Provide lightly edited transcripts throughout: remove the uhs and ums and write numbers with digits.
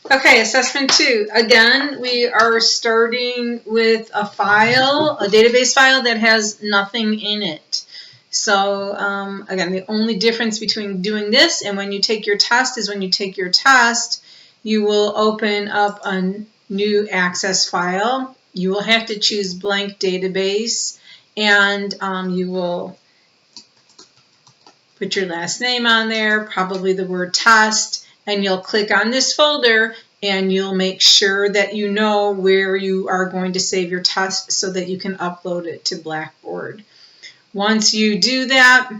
Okay, assessment 2. Again, we are starting with a file, a database file that has nothing in it. So again, the only difference between doing this and when you take your test is when you take your test, you will open up a new access file. You will have to choose blank database, and you will put your last name on there, probably the word test, and you'll click on this folder and you'll make sure that you know where you are going to save your test so that you can upload it to Blackboard. Once you do that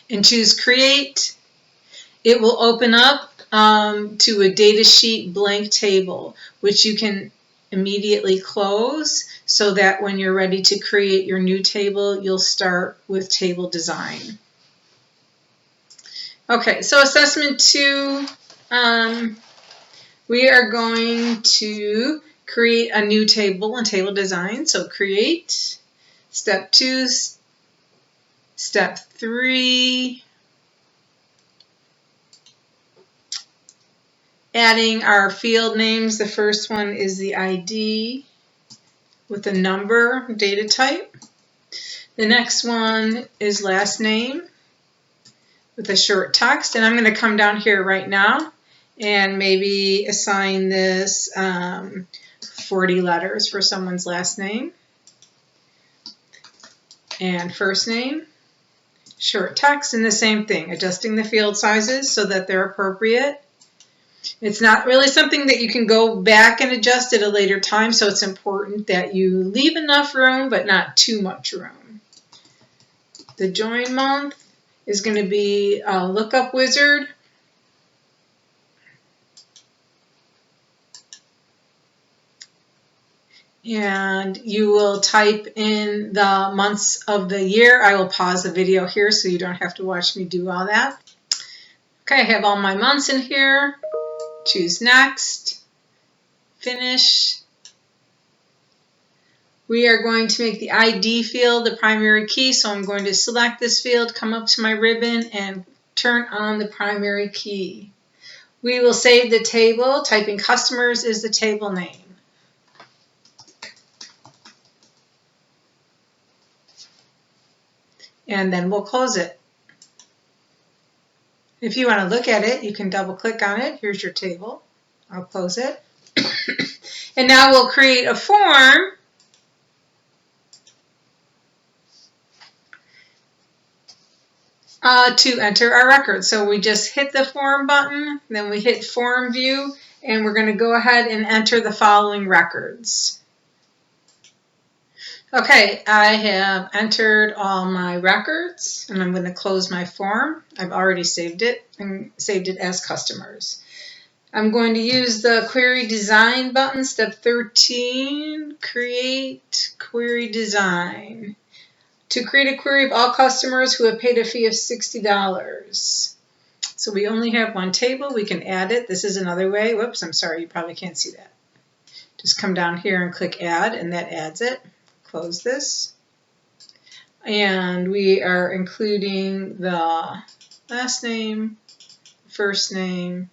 and choose Create, it will open up to a datasheet blank table, which you can immediately close so that when you're ready to create your new table, you'll start with table design. Okay, so assessment 2, we are going to create a new table in table design. So create, step 2, step 3, adding our field names. The first one is the ID with a number, data type. The next one is last name with a short text. And I'm going to come down here right now and maybe assign this 40 letters for someone's last name. And first name, short text, and the same thing, adjusting the field sizes so that they're appropriate. It's not really something that you can go back and adjust at a later time, so it's important that you leave enough room, but not too much room. The join month is going to be a lookup wizard. And you will type in the months of the year. I will pause the video here so you don't have to watch me do all that. Okay, I have all my months in here. Choose next, finish. We are going to make the ID field the primary key, so I'm going to select this field, come up to my ribbon, and turn on the primary key. We will save the table. Typing customers is the table name. And then we'll close it. If you want to look at it, you can double click on it. Here's your table. I'll close it. And now we'll create a form to enter our record. So we just hit the form button, then we hit form view, and we're going to go ahead and enter the following records. Okay, I have entered all my records, and I'm going to close my form. I've already saved it and saved it as customers. I'm going to use the query design button, step 13, create query design. To create a query of all customers who have paid a fee of $60. So we only have one table, we can add it. This is another way. Whoops, I'm sorry, you probably can't see that. Just come down here and click add, and that adds it. Close this. And we are including the last name, first name,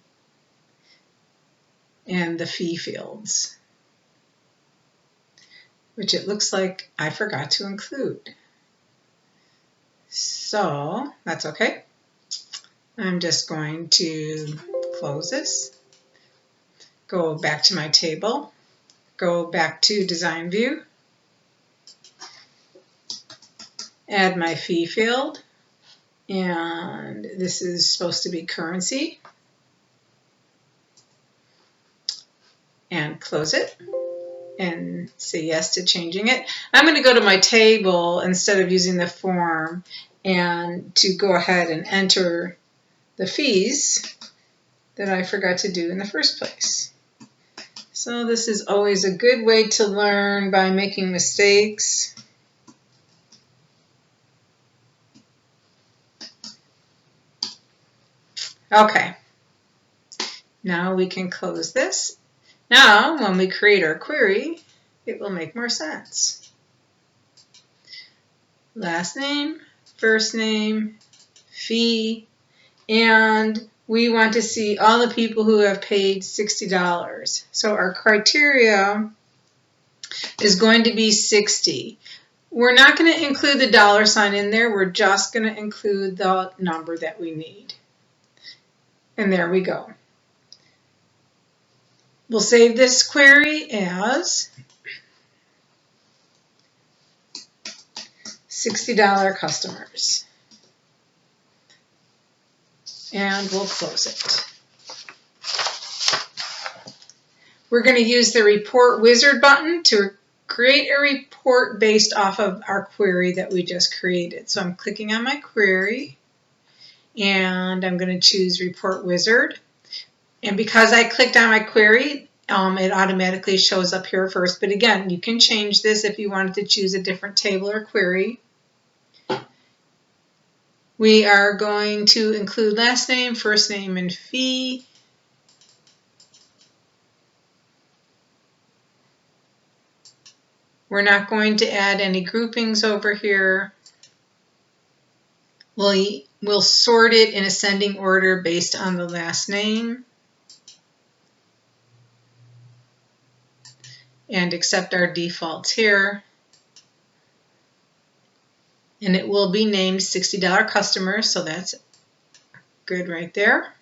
and the fee fields, which it looks like I forgot to include. So that's okay. I'm just going to close this, go back to my table, go back to design view, add my fee field, and this is supposed to be currency, and close it and say yes to changing it. I'm going to go to my table instead of using the form and to go ahead and enter the fees that I forgot to do in the first place. So this is always a good way to learn by making mistakes. Okay, now we can close this. Now, when we create our query, it will make more sense. Last name, first name, fee, and we want to see all the people who have paid $60. So our criteria is going to be 60. We're not going to include the dollar sign in there. We're just going to include the number that we need. And there we go. We'll save this query as $60 customers. And we'll close it. We're going to use the Report Wizard button to create a report based off of our query that we just created. So I'm clicking on my query, and I'm going to choose Report Wizard. And because I clicked on my query, it automatically shows up here first. But again, you can change this if you wanted to choose a different table or query. We are going to include last name, first name, and fee. We're not going to add any groupings over here. We'll sort it in ascending order based on the last name. And accept our defaults here. And it will be named $60 customers, so that's good right there.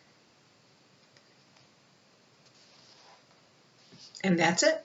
And that's it.